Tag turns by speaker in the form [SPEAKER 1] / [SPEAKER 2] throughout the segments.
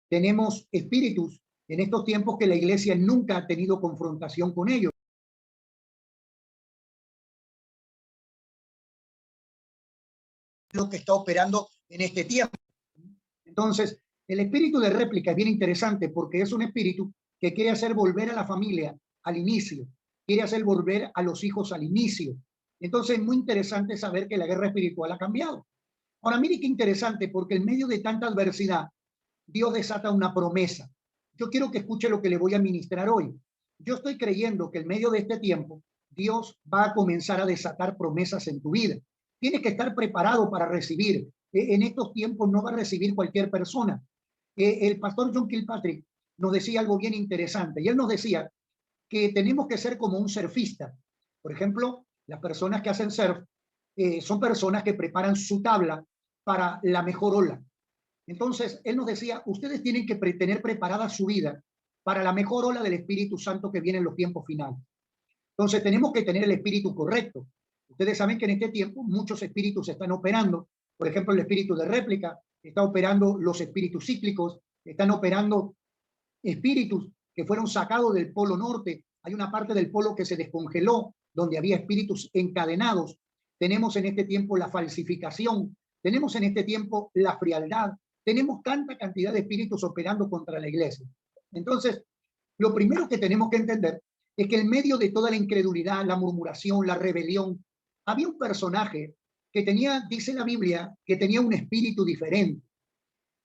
[SPEAKER 1] Tenemos espíritus en estos tiempos que la iglesia nunca ha tenido confrontación con ellos. Lo que está operando en este tiempo. Entonces, el espíritu de réplica es bien interesante porque es un espíritu que quiere hacer volver a la familia al inicio, quiere hacer volver a los hijos al inicio. Entonces, es muy interesante saber que la guerra espiritual ha cambiado. Ahora, mire qué interesante, porque en medio de tanta adversidad, Dios desata una promesa. Yo quiero que escuche lo que le voy a ministrar hoy. Yo estoy creyendo que en medio de este tiempo, Dios va a comenzar a desatar promesas en tu vida. Tienes que estar preparado para recibir. En estos tiempos no va a recibir cualquier persona. El pastor John Kilpatrick nos decía algo bien interesante, y él nos decía que tenemos que ser como un surfista. Por ejemplo, las personas que hacen surf son personas que preparan su tabla para la mejor ola. Entonces, él nos decía, ustedes tienen que tener preparada su vida para la mejor ola del Espíritu Santo que viene en los tiempos finales. Entonces, tenemos que tener el espíritu correcto. Ustedes saben que en este tiempo muchos espíritus están operando. Por ejemplo, el espíritu de réplica, está operando los espíritus cíclicos, están operando espíritus que fueron sacados del polo norte. Hay una parte del polo que se descongeló, donde había espíritus encadenados. Tenemos en este tiempo la falsificación, tenemos en este tiempo la frialdad, tenemos tanta cantidad de espíritus operando contra la iglesia. Entonces, lo primero que tenemos que entender es que en medio de toda la incredulidad, la murmuración, la rebelión, había un personaje que tenía, dice la Biblia, que tenía un espíritu diferente.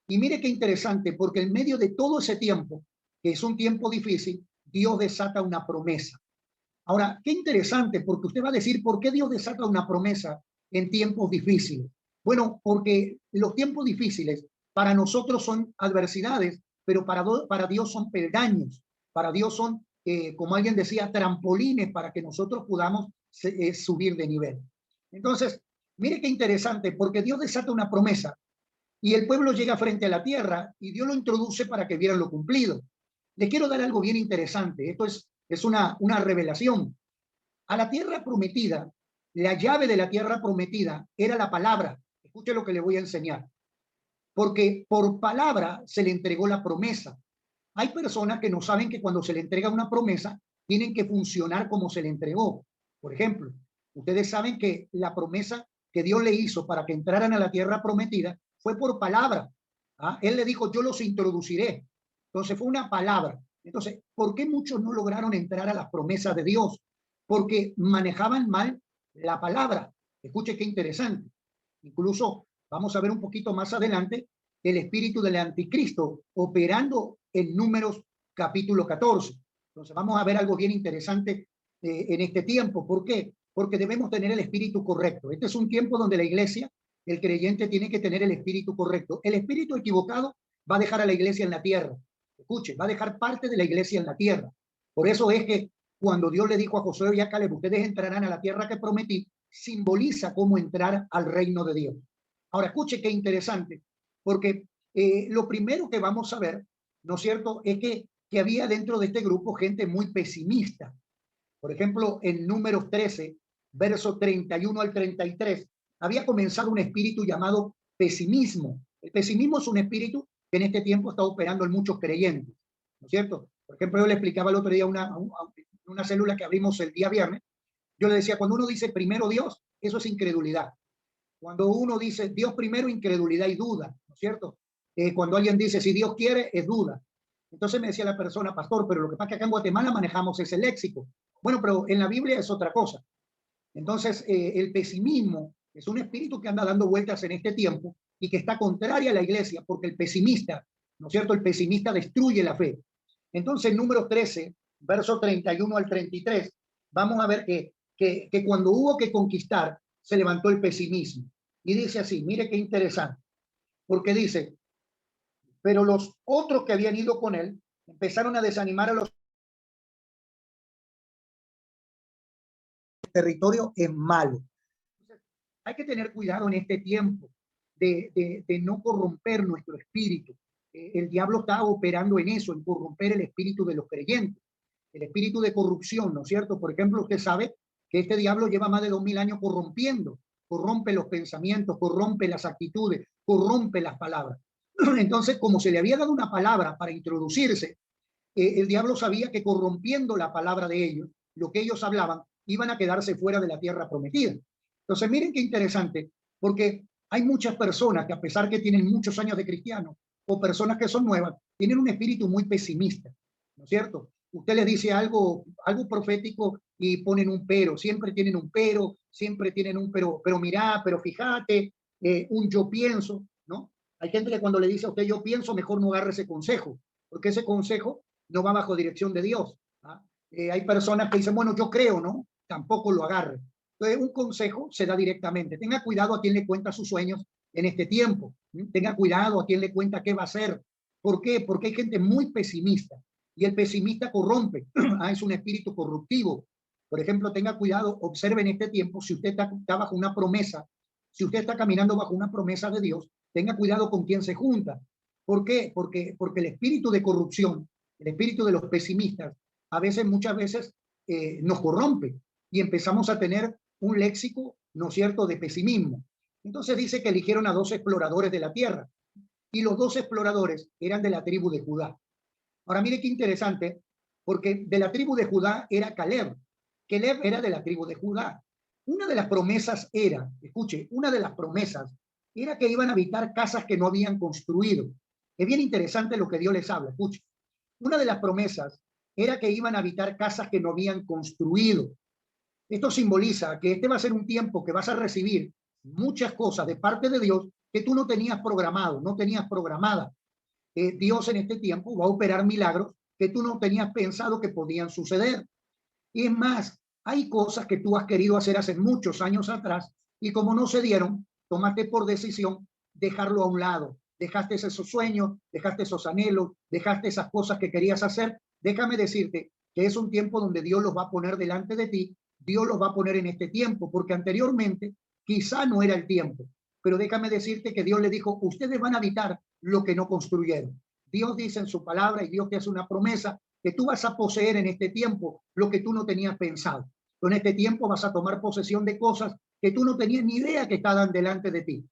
[SPEAKER 1] Y mire qué interesante, porque en medio de todo ese tiempo, que es un tiempo difícil, Dios desata una promesa. Ahora, qué interesante, porque usted va a decir, ¿por qué Dios desata una promesa en tiempos difíciles? Bueno, porque los tiempos difíciles para nosotros son adversidades, pero para Dios son peldaños, para Dios son, como alguien decía, trampolines para que nosotros podamos subir de nivel. Entonces, mire qué interesante, porque Dios desata una promesa y el pueblo llega frente a la tierra y Dios lo introduce para que vieran lo cumplido. Le quiero dar algo bien interesante. Esto es una revelación. A la tierra prometida, la llave de la tierra prometida era la palabra. Escuche lo que le voy a enseñar. Porque por palabra se le entregó la promesa. Hay personas que no saben que cuando se le entrega una promesa, tienen que funcionar como se le entregó. Por ejemplo, ustedes saben que la promesa que Dios le hizo para que entraran a la tierra prometida fue por palabra. ¿Ah? Él le dijo, yo los introduciré. Entonces fue una palabra. Entonces, ¿por qué muchos no lograron entrar a las promesas de Dios? Porque manejaban mal la palabra. Escuche qué interesante. Incluso vamos a ver un poquito más adelante el espíritu del anticristo operando en Números capítulo 14. Entonces vamos a ver algo bien interesante en este tiempo. ¿Por qué? Porque debemos tener el espíritu correcto. Este es un tiempo donde la iglesia, el creyente tiene que tener el espíritu correcto. El espíritu equivocado va a dejar a la iglesia en la tierra. Escuche, va a dejar parte de la iglesia en la tierra. Por eso es que cuando Dios le dijo a Josué y a Caleb, ustedes entrarán a la tierra que prometí, simboliza cómo entrar al reino de Dios. Ahora, escuche qué interesante, porque lo primero que vamos a ver, ¿no es cierto?, es que había dentro de este grupo gente muy pesimista. Por ejemplo, en Números 13, verso 31 al 33, había comenzado un espíritu llamado pesimismo. El pesimismo es un espíritu que en este tiempo está operando en muchos creyentes, ¿no es cierto? Por ejemplo, yo le explicaba el otro día una célula que abrimos el día viernes. Yo le decía, cuando uno dice primero Dios, eso es incredulidad. Cuando uno dice Dios primero, incredulidad y duda, ¿no es cierto? Cuando alguien dice si Dios quiere, es duda. Entonces me decía la persona, pastor, pero lo que pasa es que acá en Guatemala manejamos ese léxico. Bueno, pero en la Biblia es otra cosa. Entonces, el pesimismo es un espíritu que anda dando vueltas en este tiempo y que está contraria a la iglesia, porque el pesimista, ¿no es cierto? El pesimista destruye la fe. Entonces, en Números 13, verso 31 al 33, vamos a ver que cuando hubo que conquistar, se levantó el pesimismo. Y dice así, mire qué interesante, porque dice, pero los otros que habían ido con él empezaron a desanimar a los territorios es malo. Entonces, hay que tener cuidado en este tiempo de no corromper nuestro espíritu. El diablo está operando en eso, en corromper el espíritu de los creyentes, el espíritu de corrupción, ¿no es cierto? Por ejemplo, usted sabe que este diablo lleva más de 2000 años corrompiendo, corrompe los pensamientos, corrompe las actitudes, corrompe las palabras. Entonces, como se le había dado una palabra para introducirse, el diablo sabía que corrompiendo la palabra de ellos, lo que ellos hablaban, iban a quedarse fuera de la tierra prometida. Entonces, miren qué interesante, porque hay muchas personas que a pesar que tienen muchos años de cristianos o personas que son nuevas, tienen un espíritu muy pesimista, ¿no es cierto? Usted les dice algo profético y ponen un pero, siempre tienen un pero, siempre tienen un pero mirá, pero fíjate, un yo pienso, ¿no? Hay gente que cuando le dice a usted yo pienso, mejor no agarre ese consejo, porque ese consejo no va bajo dirección de Dios. ¿Ah? Hay personas que dicen, bueno, yo creo, ¿no? Tampoco lo agarre. Entonces, un consejo se da directamente. Tenga cuidado a quien le cuenta sus sueños en este tiempo. Tenga cuidado a quien le cuenta qué va a hacer. ¿Por qué? Porque hay gente muy pesimista y el pesimista corrompe. Es un espíritu corruptivo. Por ejemplo, tenga cuidado, observe en este tiempo, si usted está bajo una promesa, si usted está caminando bajo una promesa de Dios, tenga cuidado con quién se junta. ¿Por qué? Porque el espíritu de corrupción, el espíritu de los pesimistas, a veces, muchas veces, nos corrompe y empezamos a tener un léxico, ¿no es cierto?, de pesimismo. Entonces dice que eligieron a 2 exploradores de la tierra y los 2 exploradores eran de la tribu de Judá. Ahora mire qué interesante, porque de la tribu de Judá era Caleb. Caleb era de la tribu de Judá. Una de las promesas era, escuche, una de las promesas era que iban a habitar casas que no habían construido. Es bien interesante lo que Dios les habla, escuche. Una de las promesas era que iban a habitar casas que no habían construido. Esto simboliza que este va a ser un tiempo que vas a recibir muchas cosas de parte de Dios que tú no tenías programado, no tenías programada. Dios en este tiempo va a operar milagros que tú no tenías pensado que podían suceder. Y es más, hay cosas que tú has querido hacer hace muchos años atrás y como no se dieron, tomaste por decisión dejarlo a un lado. Dejaste esos sueños, dejaste esos anhelos, dejaste esas cosas que querías hacer. Déjame decirte que es un tiempo donde Dios los va a poner delante de ti, Dios los va a poner en este tiempo, porque anteriormente quizá no era el tiempo, pero déjame decirte que Dios le dijo, ustedes van a habitar lo que no construyeron. Dios dice en su palabra y Dios te hace una promesa que tú vas a poseer en este tiempo lo que tú no tenías pensado. Tú en este tiempo vas a tomar posesión de cosas que tú no tenías ni idea que estaban delante de ti.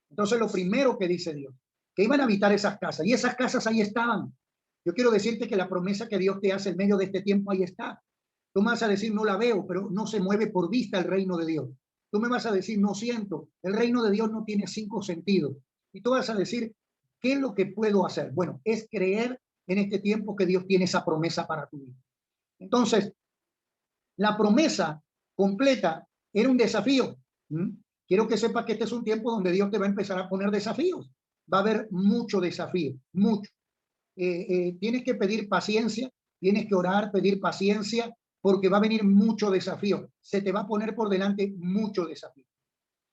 [SPEAKER 1] Entonces, lo primero que dice Dios, que iban a habitar esas casas, y esas casas ahí estaban. Yo quiero decirte que la promesa que Dios te hace en medio de este tiempo ahí está. Tú me vas a decir, no la veo, pero no se mueve por vista el reino de Dios. Tú me vas a decir, no siento, el reino de Dios no tiene 5 sentidos. Y tú vas a decir, ¿qué es lo que puedo hacer? Bueno, es creer en este tiempo que Dios tiene esa promesa para tu vida. Entonces, la promesa completa era un desafío. ¿Mm? Quiero que sepas que este es un tiempo donde Dios te va a empezar a poner desafíos. Va a haber mucho desafío, mucho. Tienes que pedir paciencia, tienes que orar, pedir paciencia, porque va a venir mucho desafío. Se te va a poner por delante mucho desafío.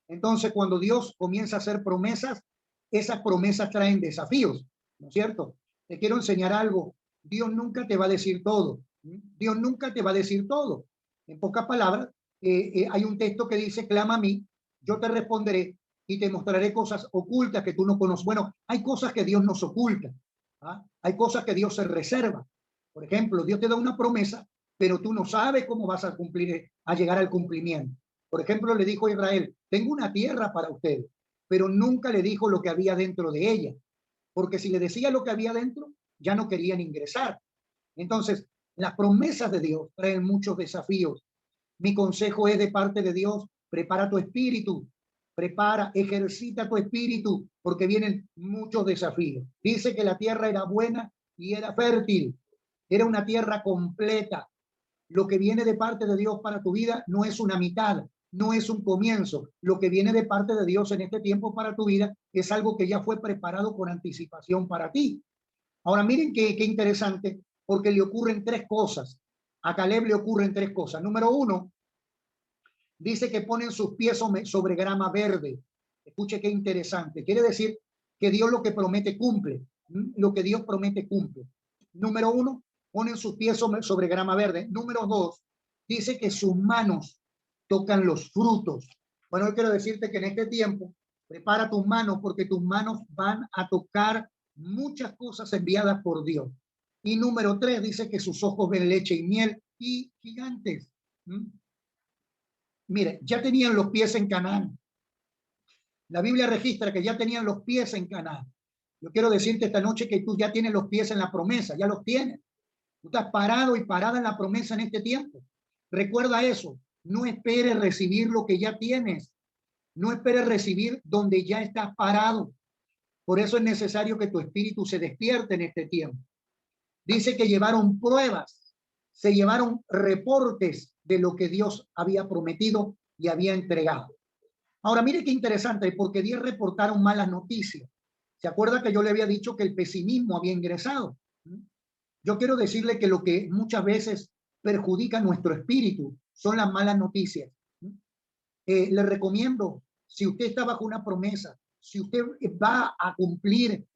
[SPEAKER 1] Entonces, cuando Dios comienza a hacer promesas, esas promesas traen desafíos, ¿no es cierto? Te quiero enseñar algo. Dios nunca te va a decir todo. Dios nunca te va a decir todo. En pocas palabras, hay un texto que dice, clama a mí, yo te responderé y te mostraré cosas ocultas que tú no conoces. Bueno, hay cosas que Dios nos oculta. ¿Ah? Hay cosas que Dios se reserva. Por ejemplo, Dios te da una promesa, pero tú no sabes cómo vas a cumplir, a llegar al cumplimiento. Por ejemplo, le dijo a Israel, tengo una tierra para ustedes, pero nunca le dijo lo que había dentro de ella, porque si le decía lo que había dentro, ya no querían ingresar. Entonces, las promesas de Dios traen muchos desafíos. Mi consejo es de parte de Dios, prepara tu espíritu, prepara, ejercita tu espíritu, porque vienen muchos desafíos. Dice que la tierra era buena y era fértil, era una tierra completa. Lo que viene de parte de Dios para tu vida no es una mitad, no es un comienzo. Lo que viene de parte de Dios en este tiempo para tu vida es algo que ya fue preparado con anticipación para ti. Ahora miren qué interesante, porque le ocurren 3 cosas. A Caleb le ocurren 3 cosas. Número 1, dice que ponen sus pies sobre grama verde. Escuche qué interesante. Quiere decir que Dios lo que promete cumple. Lo que Dios promete cumple. Número 1, ponen sus pies sobre grama verde. Número 2, dice que sus manos tocan los frutos. Bueno, yo quiero decirte que en este tiempo, prepara tus manos porque tus manos van a tocar muchas cosas enviadas por Dios. Y número 3, dice que sus ojos ven leche y miel y gigantes. Mire, ya tenían los pies en Canaán. La Biblia registra que ya tenían los pies en Canaán. Yo quiero decirte esta noche que tú ya tienes los pies en la promesa, ya los tienes. Tú estás parado y parada en la promesa en este tiempo. Recuerda eso. No esperes recibir lo que ya tienes. No esperes recibir donde ya estás parado. Por eso es necesario que tu espíritu se despierte en este tiempo. Dice que llevaron pruebas, se llevaron reportes de lo que Dios había prometido y había entregado. Ahora, mire qué interesante, porque 10 reportaron malas noticias. ¿Se acuerda que yo le había dicho que el pesimismo había ingresado? Yo quiero decirle que lo que muchas veces perjudica nuestro espíritu son las malas noticias. Le recomiendo, si usted está bajo una promesa, si usted va a cumplir,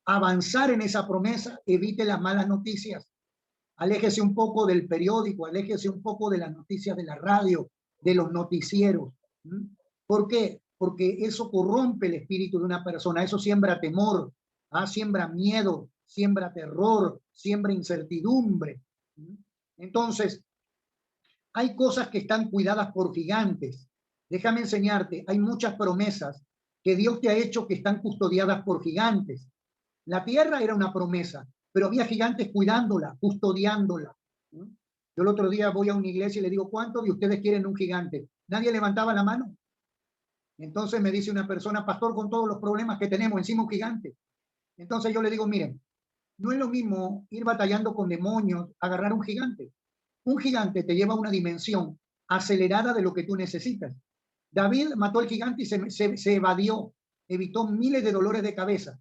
[SPEAKER 1] avanzar en esa promesa, evite las malas noticias. Aléjese un poco del periódico, aléjese un poco de las noticias de la radio, de los noticieros. ¿Por qué? Porque eso corrompe el espíritu de una persona, eso siembra temor, siembra miedo, siembra terror, siembra incertidumbre. Entonces, hay cosas que están cuidadas por gigantes. Déjame enseñarte, hay muchas promesas que Dios te ha hecho que están custodiadas por gigantes. La tierra era una promesa, pero había gigantes cuidándola, custodiándola. Yo el otro día voy a una iglesia y le digo, ¿cuántos de ustedes quieren un gigante? Nadie levantaba la mano. Entonces me dice una persona, pastor, con todos los problemas que tenemos, encima un gigante. Entonces yo le digo, miren, no es lo mismo ir batallando con demonios, agarrar un gigante. Un gigante te lleva a una dimensión acelerada de lo que tú necesitas. David mató al gigante y se evadió, evitó miles de dolores de cabeza,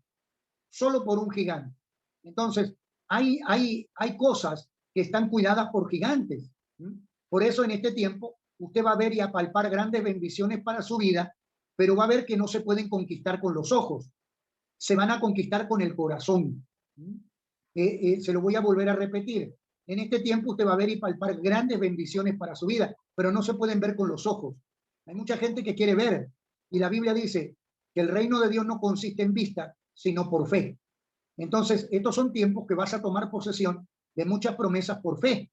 [SPEAKER 1] solo por un gigante. Entonces, hay cosas que están cuidadas por gigantes. Por eso en este tiempo usted va a ver y a palpar grandes bendiciones para su vida, pero va a ver que no se pueden conquistar con los ojos, se van a conquistar con el corazón. Se lo voy a volver a repetir. En este tiempo usted va a ver y palpar grandes bendiciones para su vida, pero no se pueden ver con los ojos. Hay mucha gente que quiere ver, y la Biblia dice que el reino de Dios no consiste en vista, sino por fe. Entonces, estos son tiempos que vas a tomar posesión de muchas promesas por fe,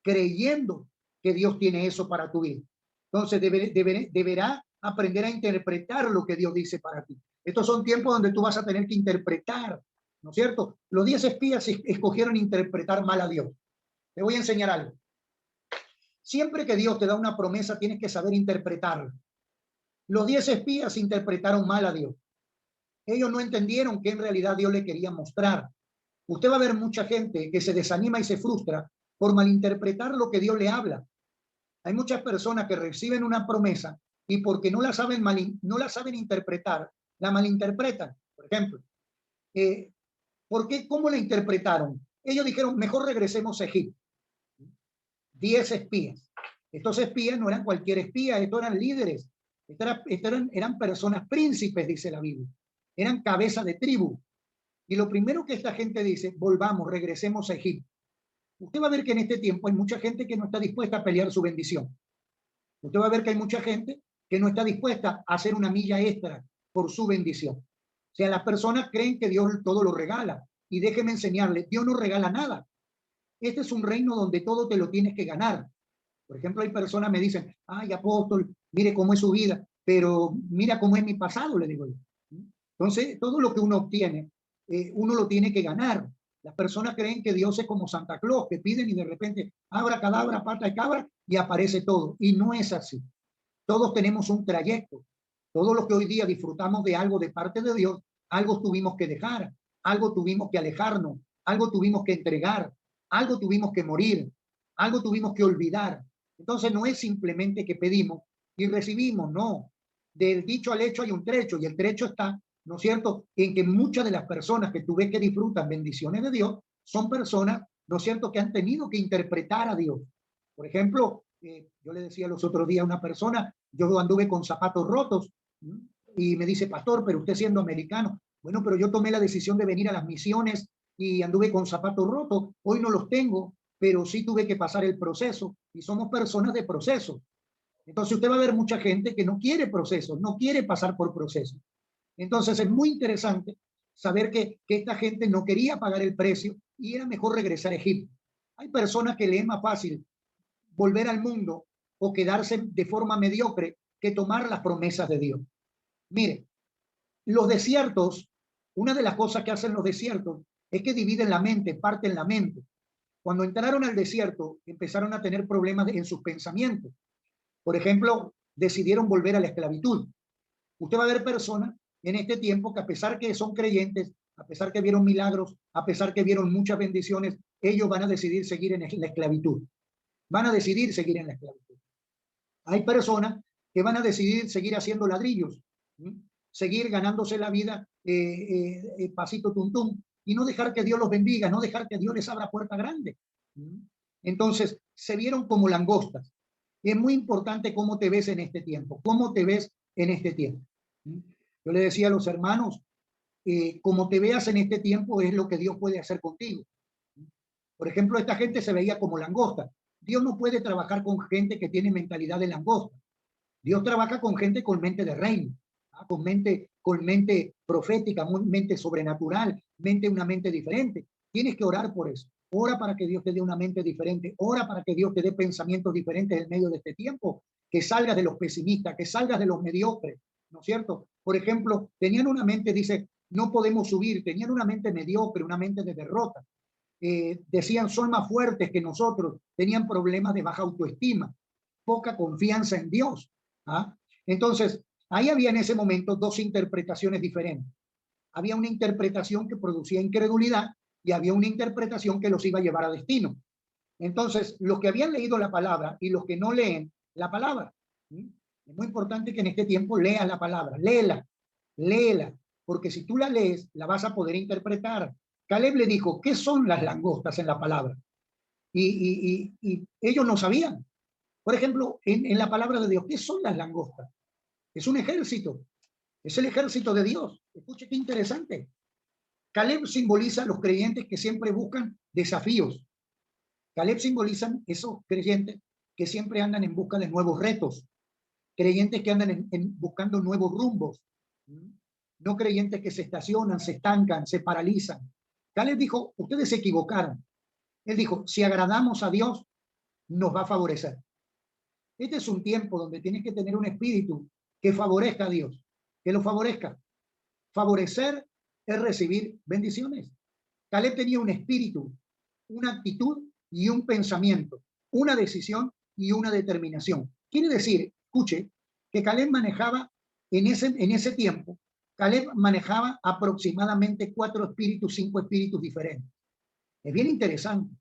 [SPEAKER 1] creyendo que Dios tiene eso para tu vida. Entonces, deberá aprender a interpretar lo que Dios dice para ti. Estos son tiempos donde tú vas a tener que interpretar, ¿no es cierto? Los 10 espías escogieron interpretar mal a Dios. Te voy a enseñar algo. Siempre que Dios te da una promesa, tienes que saber interpretarla. Los 10 espías interpretaron mal a Dios. Ellos no entendieron que en realidad Dios le quería mostrar. Usted va a ver mucha gente que se desanima y se frustra por malinterpretar lo que Dios le habla. Hay muchas personas que reciben una promesa y porque no la saben interpretar, la malinterpretan. Por ejemplo, ¿por qué? ¿Cómo la interpretaron? Ellos dijeron, mejor regresemos a Egipto. 10 espías. Estos espías no eran cualquier espía, estos eran líderes, eran personas príncipes, dice la Biblia. Eran cabeza de tribu. Y lo primero que esta gente dice, volvamos, regresemos a Egipto. Usted va a ver que en este tiempo hay mucha gente que no está dispuesta a pelear su bendición. Usted va a ver que hay mucha gente que no está dispuesta a hacer una milla extra por su bendición. O sea, las personas creen que Dios todo lo regala. Y déjeme enseñarle, Dios no regala nada. Este es un reino donde todo te lo tienes que ganar. Por ejemplo, hay personas que me dicen, ay, apóstol, mire cómo es su vida, pero mira cómo es mi pasado, le digo yo. Entonces, todo lo que uno obtiene, uno lo tiene que ganar. Las personas creen que Dios es como Santa Claus, que piden y de repente abra cadabra, pata y cabra y aparece todo. Y no es así. Todos tenemos un trayecto. Todos los que hoy día disfrutamos de algo de parte de Dios, algo tuvimos que dejar, algo tuvimos que alejarnos, algo tuvimos que entregar, algo tuvimos que morir, algo tuvimos que olvidar. Entonces no es simplemente que pedimos y recibimos, no. Del dicho al hecho hay un trecho y el trecho está, ¿no es cierto?, en que muchas de las personas que tú ves que disfrutan bendiciones de Dios son personas, ¿no es cierto?, que han tenido que interpretar a Dios. Por ejemplo, yo le decía los otros días a una persona, yo anduve con zapatos rotos y me dice, pastor, pero usted siendo americano, bueno, pero yo tomé la decisión de venir a las misiones y anduve con zapatos rotos, hoy no los tengo, pero sí tuve que pasar el proceso y somos personas de proceso. Entonces usted va a ver mucha gente que no quiere procesos, no quiere pasar por procesos. Entonces es muy interesante saber que esta gente no quería pagar el precio y era mejor regresar a Egipto. Hay personas que le es más fácil volver al mundo o quedarse de forma mediocre que tomar las promesas de Dios. Mire, los desiertos Una de las cosas que hacen los desiertos es que dividen la mente, parten la mente. Cuando entraron al desierto, empezaron a tener problemas en sus pensamientos. Por ejemplo, decidieron volver a la esclavitud. Usted va a ver personas en este tiempo que, a pesar que son creyentes, a pesar que vieron milagros, a pesar que vieron muchas bendiciones, ellos van a decidir seguir en la esclavitud. Van a decidir seguir en la esclavitud. Hay personas que van a decidir seguir haciendo ladrillos, ¿sí? Seguir ganándose la vida pasito tuntum, y no dejar que Dios los bendiga, no dejar que Dios les abra puerta grande. Entonces, se vieron como langostas. Es muy importante cómo te ves en este tiempo, cómo te ves en este tiempo. Yo le decía a los hermanos, como te veas en este tiempo es lo que Dios puede hacer contigo. Por ejemplo, esta gente se veía como langosta. Dios no puede trabajar con gente que tiene mentalidad de langosta. Dios trabaja con gente con mente de reino, ¿ah? Con mente profética, mente sobrenatural, una mente diferente. Tienes que orar por eso. Ora para que Dios te dé una mente diferente. Ora para que Dios te dé pensamientos diferentes en medio de este tiempo. Que salgas de los pesimistas, que salgas de los mediocres, ¿no es cierto? Por ejemplo, tenían una mente, dice, no podemos subir. Tenían una mente mediocre, una mente de derrota. Decían, son más fuertes que nosotros. Tenían problemas de baja autoestima, poca confianza en Dios. ¿Ah? Entonces, ahí había en ese momento dos interpretaciones diferentes. Había una interpretación que producía incredulidad y había una interpretación que los iba a llevar a destino. Entonces, los que habían leído la palabra y los que no leen la palabra. ¿Sí? Es muy importante que en este tiempo leas la palabra, léela, porque si tú la lees, la vas a poder interpretar. Caleb le dijo, ¿qué son las langostas en la palabra? Y ellos no sabían. Por ejemplo, en la palabra de Dios, ¿qué son las langostas? Es un ejército, es el ejército de Dios. Escuche qué interesante. Caleb simboliza a los creyentes que siempre buscan desafíos. Caleb simboliza esos creyentes que siempre andan en busca de nuevos retos, creyentes que andan buscando nuevos rumbos, no creyentes que se estacionan, se estancan, se paralizan. Caleb dijo, ustedes se equivocaron. Él dijo, si agradamos a Dios, nos va a favorecer. Este es un tiempo donde tienes que tener un espíritu que favorezca a Dios, que lo favorezca. Favorecer es recibir bendiciones. Caleb tenía un espíritu, una actitud y un pensamiento, una decisión y una determinación. Quiere decir, escuche, que Caleb manejaba en ese tiempo, Caleb manejaba aproximadamente 4 espíritus, 5 espíritus diferentes. Es bien interesante.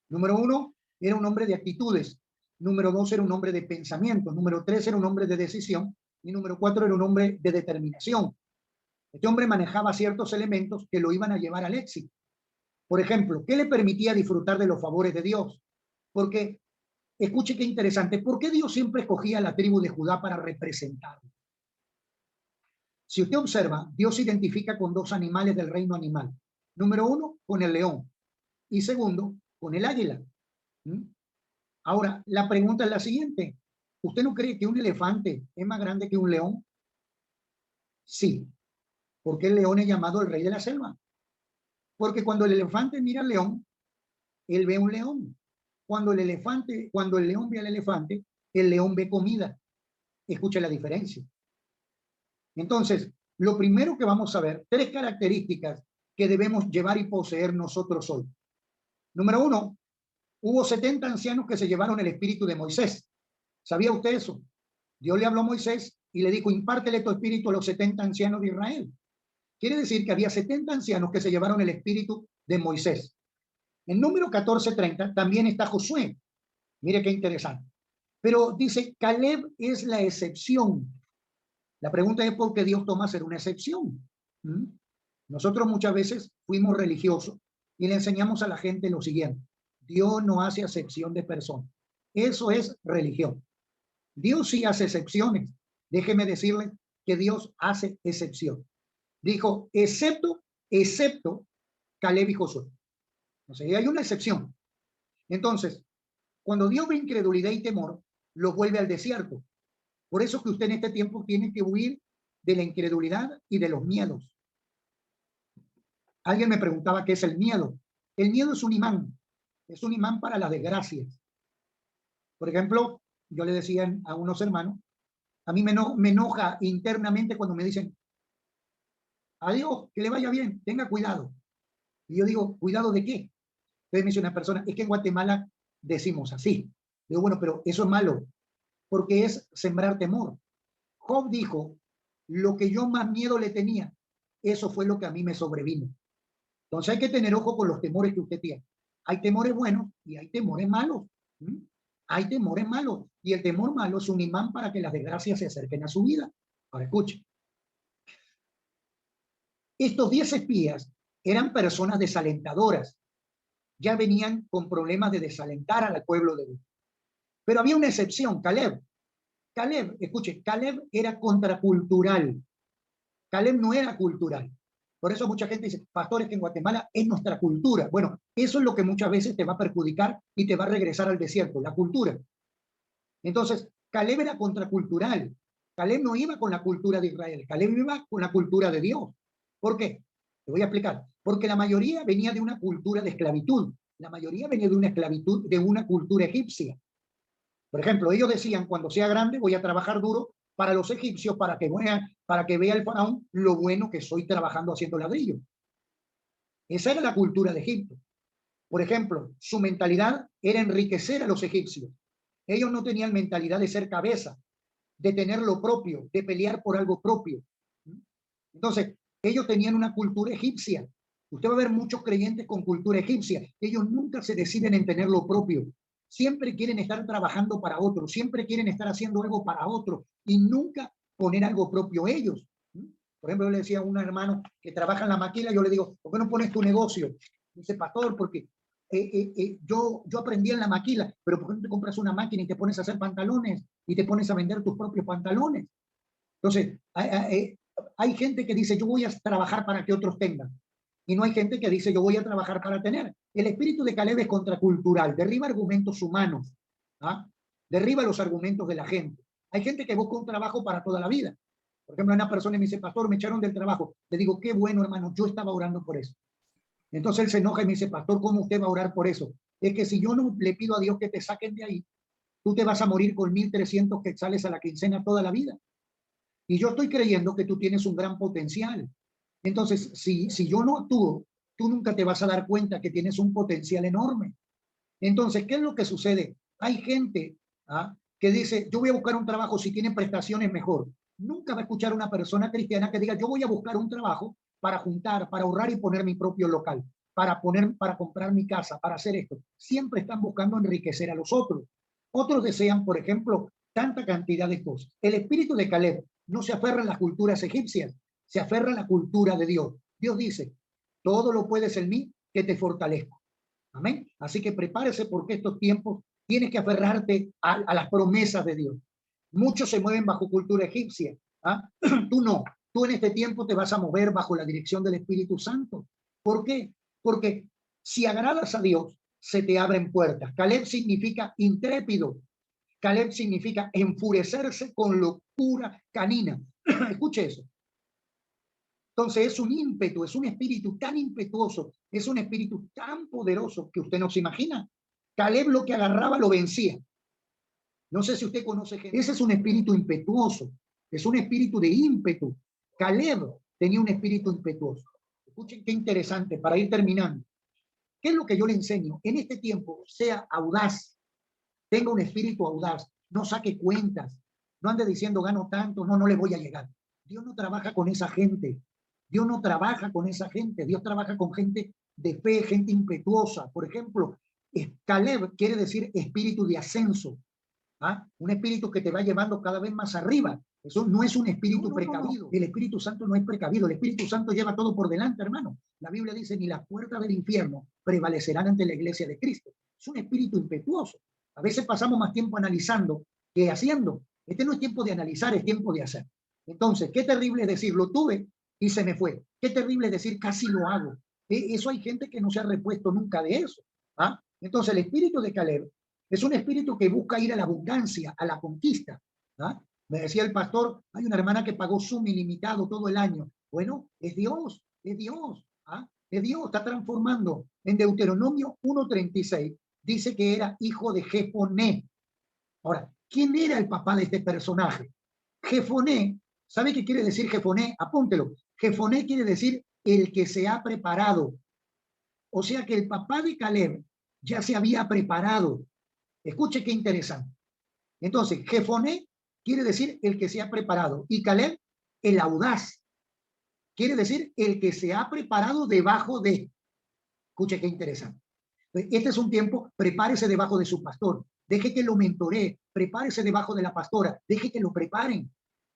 [SPEAKER 1] Número 1, era un hombre de actitudes. Número 2, era un hombre de pensamiento. Número 3, era un hombre de decisión. Y número 4, era un hombre de determinación. Este hombre manejaba ciertos elementos que lo iban a llevar al éxito. Por ejemplo, ¿qué le permitía disfrutar de los favores de Dios? Porque, escuche qué interesante, ¿por qué Dios siempre escogía a la tribu de Judá para representarlo? Si usted observa, Dios se identifica con 2 animales del reino animal. Número 1, con el león. Y segundo, con el águila. Ahora, la pregunta es la siguiente. ¿Usted no cree que un elefante es más grande que un león? Sí, porque el león es llamado el rey de la selva. Porque cuando el elefante mira al león, él ve un león. Cuando el león ve al elefante, el león ve comida. Escuche la diferencia. Entonces, lo primero que vamos a ver, 3 características que debemos llevar y poseer nosotros hoy. Número 1, hubo 70 ancianos que se llevaron el espíritu de Moisés. ¿Sabía usted eso? Dios le habló a Moisés y le dijo, impártele tu espíritu a los 70 ancianos de Israel. Quiere decir que había 70 ancianos que se llevaron el espíritu de Moisés. En número 14:30 también está Josué. Mire qué interesante. Pero dice, Caleb es la excepción. La pregunta es por qué Dios toma ser una excepción. Nosotros muchas veces fuimos religiosos y le enseñamos a la gente lo siguiente. Dios no hace excepción de personas. Eso es religión. Dios sí hace excepciones. Déjeme decirle que Dios hace excepción. Dijo, excepto Caleb y Josué. O sea, hay una excepción. Entonces, cuando Dios ve incredulidad y temor, los vuelve al desierto. Por eso que usted en este tiempo tiene que huir de la incredulidad y de los miedos. Alguien me preguntaba qué es el miedo. El miedo es un imán para las desgracias. Por ejemplo, yo le decía a unos hermanos, a mí me enoja internamente cuando me dicen, Adiós, que le vaya bien, tenga cuidado. Y yo digo, ¿cuidado de qué? Entonces me dice una persona, es que en Guatemala decimos así. Digo, bueno, pero eso es malo, porque es sembrar temor. Job dijo, lo que yo más miedo le tenía, eso fue lo que a mí me sobrevino. Entonces hay que tener ojo con los temores que usted tiene. Hay temores buenos y hay temores malos. ¿Mm? Hay temores malos. Y el temor malo es un imán para que las desgracias se acerquen a su vida. Ahora escuche. Estos 10 espías eran personas desalentadoras. Ya venían con problemas de desalentar al pueblo de Dios. Pero había una excepción, Caleb. Caleb, escuche, Caleb era contracultural. Caleb no era cultural. Por eso mucha gente dice, pastores, que en Guatemala es nuestra cultura. Bueno, eso es lo que muchas veces te va a perjudicar y te va a regresar al desierto, la cultura. Entonces, Caleb era contracultural. Caleb no iba con la cultura de Israel, Caleb iba con la cultura de Dios. ¿Por qué? Te voy a explicar. Porque la mayoría venía de una cultura de esclavitud. La mayoría venía de una esclavitud, de una cultura egipcia. Por ejemplo, ellos decían, cuando sea grande voy a trabajar duro para los egipcios, para que vea el faraón lo bueno que soy trabajando haciendo ladrillo. Esa era la cultura de Egipto. Por ejemplo, su mentalidad era enriquecer a los egipcios. Ellos no tenían mentalidad de ser cabeza, de tener lo propio, de pelear por algo propio. Entonces, ellos tenían una cultura egipcia. Usted va a ver muchos creyentes con cultura egipcia. Ellos nunca se deciden en tener lo propio. Siempre quieren estar trabajando para otros, siempre quieren estar haciendo algo para otros y nunca poner algo propio ellos. Por ejemplo, yo le decía a un hermano que trabaja en la maquila, yo le digo, ¿por qué no pones tu negocio? Dice, pastor, porque yo aprendí en la maquila, pero ¿por qué no te compras una máquina y te pones a hacer pantalones y te pones a vender tus propios pantalones? Entonces, hay gente que dice, yo voy a trabajar para que otros tengan. Y no hay gente que dice, yo voy a trabajar para tener. El espíritu de Caleb es contracultural, derriba argumentos humanos, ¿ah? Derriba los argumentos de la gente. Hay gente que busca un trabajo para toda la vida. Por ejemplo, una persona me dice, pastor, me echaron del trabajo. Le digo, qué bueno, hermano, yo estaba orando por eso. Entonces él se enoja y me dice, pastor, ¿cómo usted va a orar por eso? Es que si yo no le pido a Dios que te saquen de ahí, tú te vas a morir con 1.300 quetzales a la quincena toda la vida. Y yo estoy creyendo que tú tienes un gran potencial. Entonces, si yo no actúo, tú nunca te vas a dar cuenta que tienes un potencial enorme. Entonces, ¿qué es lo que sucede? Hay gente que dice, yo voy a buscar un trabajo si tiene prestaciones mejor. Nunca va a escuchar una persona cristiana que diga, yo voy a buscar un trabajo para juntar, para ahorrar y poner mi propio local, para comprar mi casa, para hacer esto. Siempre están buscando enriquecer a los otros. Otros desean, por ejemplo, tanta cantidad de cosas. El espíritu de Caleb no se aferra a las culturas egipcias, se aferra a la cultura de Dios. Dios dice, todo lo puedes en mí que te fortalezco. Amén. Así que prepárese porque estos tiempos tienes que aferrarte a las promesas de Dios. Muchos se mueven bajo cultura egipcia. Tú no. Tú en este tiempo te vas a mover bajo la dirección del Espíritu Santo. ¿Por qué? Porque si agradas a Dios, se te abren puertas. Caleb significa intrépido. Caleb significa enfurecerse con locura canina. Escuche eso. Entonces es un ímpetu, es un espíritu tan impetuoso, es un espíritu tan poderoso que usted no se imagina. Caleb lo que agarraba lo vencía. No sé si usted conoce gente. Ese es un espíritu impetuoso, es un espíritu de ímpetu. Caleb tenía un espíritu impetuoso. Escuchen qué interesante para ir terminando. ¿Qué es lo que yo le enseño? En este tiempo, sea audaz, tenga un espíritu audaz, no saque cuentas, no ande diciendo gano tanto, no le voy a llegar. Dios no trabaja con esa gente. Dios no trabaja con esa gente. Dios trabaja con gente de fe, gente impetuosa. Por ejemplo, Caleb quiere decir espíritu de ascenso. Un espíritu que te va llevando cada vez más arriba. Eso no es un espíritu precavido. El Espíritu Santo no es precavido. El Espíritu Santo lleva todo por delante, hermano. La Biblia dice, ni las puertas del infierno prevalecerán ante la iglesia de Cristo. Es un espíritu impetuoso. A veces pasamos más tiempo analizando que haciendo. Este no es tiempo de analizar, es tiempo de hacer. Entonces, qué terrible es decir, lo tuve y se me fue. Qué terrible es decir, casi lo hago. Eso hay gente que no se ha repuesto nunca de eso. Entonces, el espíritu de Caleb es un espíritu que busca ir a la abundancia, a la conquista. Me decía el pastor, hay una hermana que pagó Zoom ilimitado todo el año. Bueno, es Dios, es Dios. Es Dios, está transformando. En Deuteronomio 1:36 dice que era hijo de Jefoné. Ahora, ¿quién era el papá de este personaje? Jefoné, ¿sabe qué quiere decir Jefoné? Apúntelo. Jefoné quiere decir el que se ha preparado. O sea que el papá de Caleb ya se había preparado. Escuche qué interesante. Entonces, Jefoné quiere decir el que se ha preparado. Y Caleb, el audaz. Quiere decir el que se ha preparado debajo de. Escuche qué interesante. Este es un tiempo, prepárese debajo de su pastor. Deje que lo mentoree. Prepárese debajo de la pastora. Deje que lo preparen.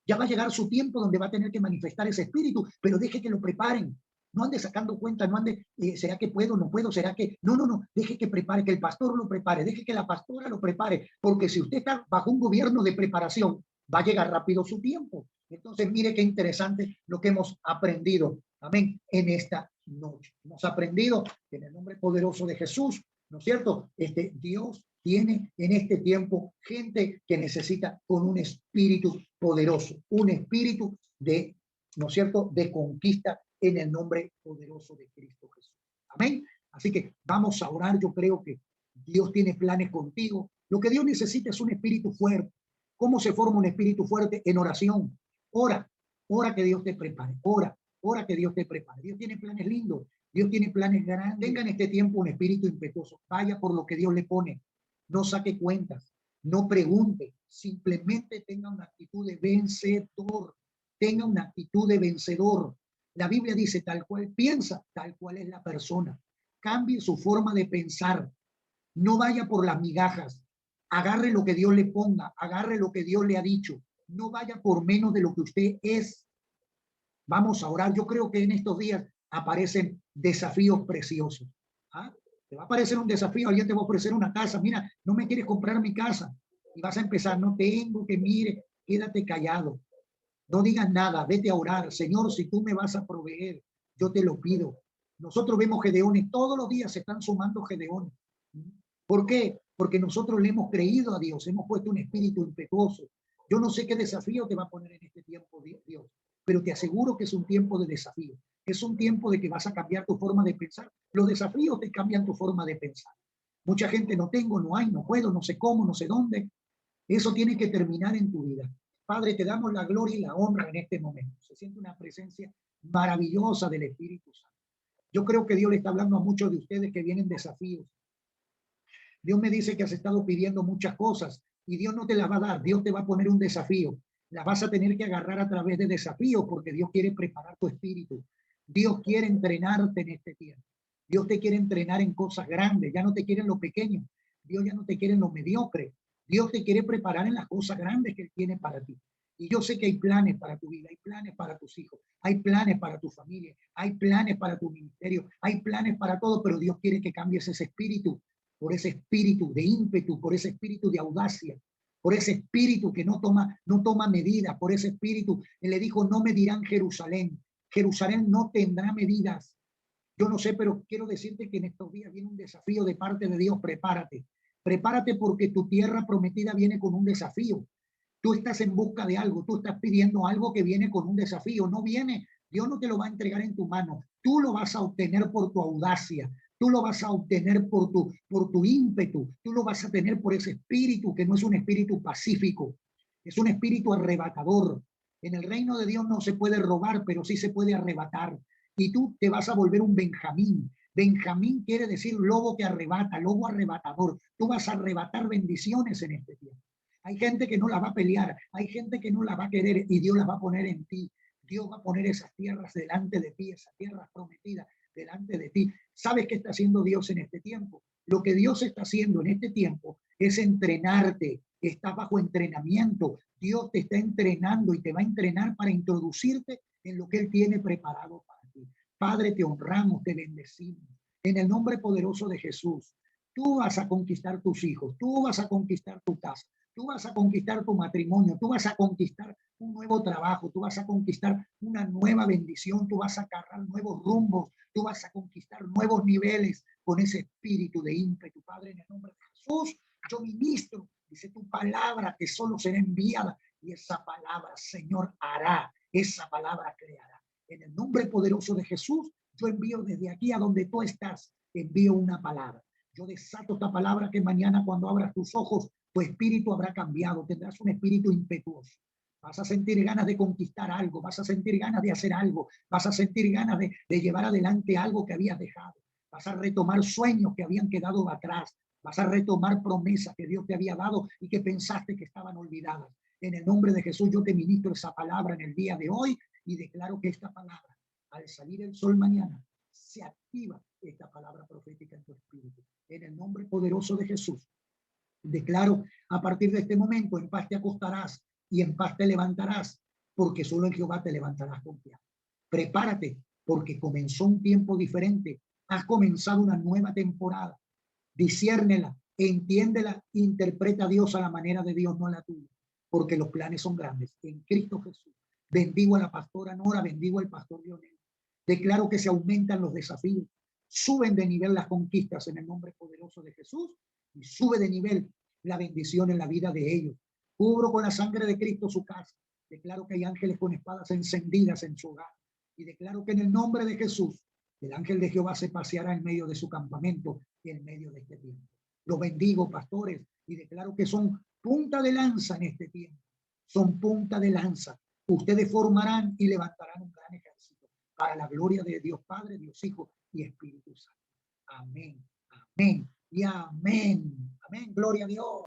[SPEAKER 1] Ya va a llegar su tiempo donde va a tener que manifestar ese espíritu, pero deje que lo preparen. No ande sacando cuenta, no ande, ¿será que puedo? ¿No puedo? ¿Será que? No, no, no. Deje que prepare, que el pastor lo prepare. Deje que la pastora lo prepare. Porque si usted está bajo un gobierno de preparación, va a llegar rápido su tiempo. Entonces, mire qué interesante lo que hemos aprendido. Amén. En esta noche. Hemos aprendido que en el nombre poderoso de Jesús, ¿no es cierto? Dios tiene en este tiempo gente que necesita con un espíritu poderoso, un espíritu de, ¿no es cierto?, de conquista en el nombre poderoso de Cristo Jesús. Amén. Así que vamos a orar. Yo creo que Dios tiene planes contigo. Lo que Dios necesita es un espíritu fuerte. ¿Cómo se forma un espíritu fuerte? En oración. Ora, ora que Dios te prepare. Ora que Dios te prepare. Dios tiene planes lindos. Dios tiene planes grandes. Tenga en este tiempo un espíritu impetuoso. Vaya por lo que Dios le pone. No saque cuentas. No pregunte. Simplemente tenga una actitud de vencedor. Tenga una actitud de vencedor. La Biblia dice, tal cual piensa, tal cual es la persona. Cambie su forma de pensar. No vaya por las migajas. Agarre lo que Dios le ponga. Agarre lo que Dios le ha dicho. No vaya por menos de lo que usted es. Vamos a orar. Yo creo que en estos días aparecen desafíos preciosos. ¿Ah? Te va a aparecer un desafío. Alguien te va a ofrecer una casa. Mira, no me quieres comprar mi casa. Y vas a empezar, no tengo que, mire, quédate callado. No digas nada, vete a orar. Señor, si tú me vas a proveer, yo te lo pido. Nosotros vemos gedeones, todos los días se están sumando gedeones. ¿Por qué? Porque nosotros le hemos creído a Dios, hemos puesto un espíritu impetuoso. Yo no sé qué desafío te va a poner en este tiempo Dios, pero te aseguro que es un tiempo de desafío. Es un tiempo de que vas a cambiar tu forma de pensar. Los desafíos te cambian tu forma de pensar. Mucha gente no tengo, no hay, no puedo, no sé cómo, no sé dónde. Eso tiene que terminar en tu vida. Padre, te damos la gloria y la honra en este momento. Se siente una presencia maravillosa del Espíritu Santo. Yo creo que Dios le está hablando a muchos de ustedes que vienen desafíos. Dios me dice que has estado pidiendo muchas cosas y Dios no te las va a dar. Dios te va a poner un desafío. Las vas a tener que agarrar a través de desafíos porque Dios quiere preparar tu espíritu. Dios quiere entrenarte en este tiempo. Dios te quiere entrenar en cosas grandes. Ya no te quiere en lo pequeño. Dios ya no te quiere en lo mediocre. Dios te quiere preparar en las cosas grandes que Él tiene para ti. Y yo sé que hay planes para tu vida, hay planes para tus hijos, hay planes para tu familia, hay planes para tu ministerio, hay planes para todo, pero Dios quiere que cambies ese espíritu por ese espíritu de ímpetu, por ese espíritu de audacia, por ese espíritu que no toma medidas, por ese espíritu. Él le dijo, no medirán Jerusalén. Jerusalén no tendrá medidas. Yo no sé, pero quiero decirte que en estos días viene un desafío de parte de Dios. Prepárate. Prepárate porque tu tierra prometida viene con un desafío. Tú estás en busca de algo, tú estás pidiendo algo que viene con un desafío. No viene, Dios no te lo va a entregar en tu mano. Tú lo vas a obtener por tu audacia. Tú lo vas a obtener por tu ímpetu. Tú lo vas a tener por ese espíritu que no es un espíritu pacífico. Es un espíritu arrebatador. En el reino de Dios no se puede robar, pero sí se puede arrebatar. Y tú te vas a volver un Benjamín. Benjamín quiere decir lobo que arrebata, lobo arrebatador. Tú vas a arrebatar bendiciones en este tiempo. Hay gente que no la va a pelear, hay gente que no la va a querer y Dios la va a poner en ti. Dios va a poner esas tierras delante de ti, esas tierras prometidas delante de ti. ¿Sabes qué está haciendo Dios en este tiempo? Lo que Dios está haciendo en este tiempo es entrenarte. Estás bajo entrenamiento. Dios te está entrenando y te va a entrenar para introducirte en lo que Él tiene preparado para ti. Padre, te honramos, te bendecimos. En el nombre poderoso de Jesús, tú vas a conquistar tus hijos, tú vas a conquistar tu casa. Tú vas a conquistar tu matrimonio, tú vas a conquistar un nuevo trabajo, tú vas a conquistar una nueva bendición, tú vas a agarrar nuevos rumbos, tú vas a conquistar nuevos niveles con ese espíritu de ímpetu. Padre, en el nombre de Jesús, yo ministro, dice tu palabra que solo será enviada y esa palabra, Señor, hará, esa palabra creará. En el nombre poderoso de Jesús, yo envío desde aquí a donde tú estás, envío una palabra. Yo desato esta palabra que mañana cuando abras tus ojos, tu espíritu habrá cambiado, tendrás un espíritu impetuoso. Vas a sentir ganas de conquistar algo, vas a sentir ganas de hacer algo, vas a sentir ganas de llevar adelante algo que habías dejado. Vas a retomar sueños que habían quedado atrás. Vas a retomar promesas que Dios te había dado y que pensaste que estaban olvidadas. En el nombre de Jesús yo te ministro esa palabra en el día de hoy y declaro que esta palabra, al salir el sol mañana, se activa esta palabra profética en tu espíritu. En el nombre poderoso de Jesús, declaro a partir de este momento, en paz te acostarás y en paz te levantarás, porque solo en Jehová te levantarás confiado. Prepárate, porque comenzó un tiempo diferente. Has comenzado una nueva temporada. Disciérnela, entiéndela, interpreta a Dios a la manera de Dios, no a la tuya, porque los planes son grandes. En Cristo Jesús. Bendigo a la pastora Nora, bendigo al pastor Leonel. Declaro que se aumentan los desafíos, suben de nivel las conquistas en el nombre poderoso de Jesús y sube de nivel la bendición en la vida de ellos. Cubro con la sangre de Cristo su casa. Declaro que hay ángeles con espadas encendidas en su hogar. Y declaro que en el nombre de Jesús, el ángel de Jehová se paseará en medio de su campamento y en medio de este tiempo. Los bendigo, pastores, y declaro que son punta de lanza en este tiempo. Son punta de lanza. Ustedes formarán y levantarán un gran ejército para la gloria de Dios Padre, Dios Hijo y Espíritu Santo. Amén, amén y amén. Amén, gloria a Dios.